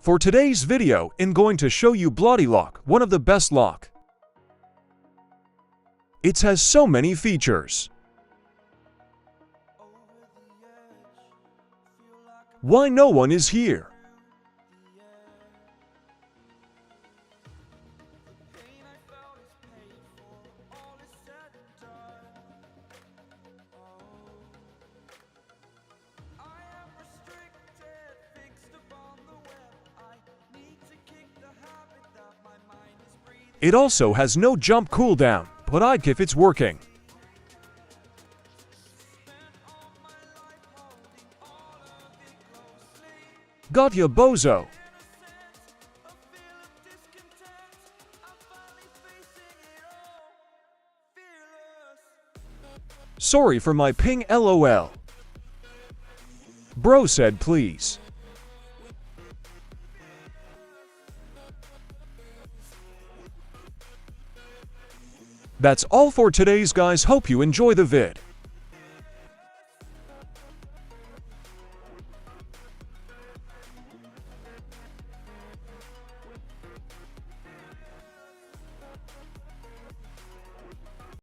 For today's video, I'm going to show you BladiLock, one of the best lock. It has so many features. Why no one is here? It also has no jump cooldown, but I'd if it's working. Got ya, bozo. Sorry for my ping, lol. Bro said please. That's all for today's guys, hope you enjoy the vid.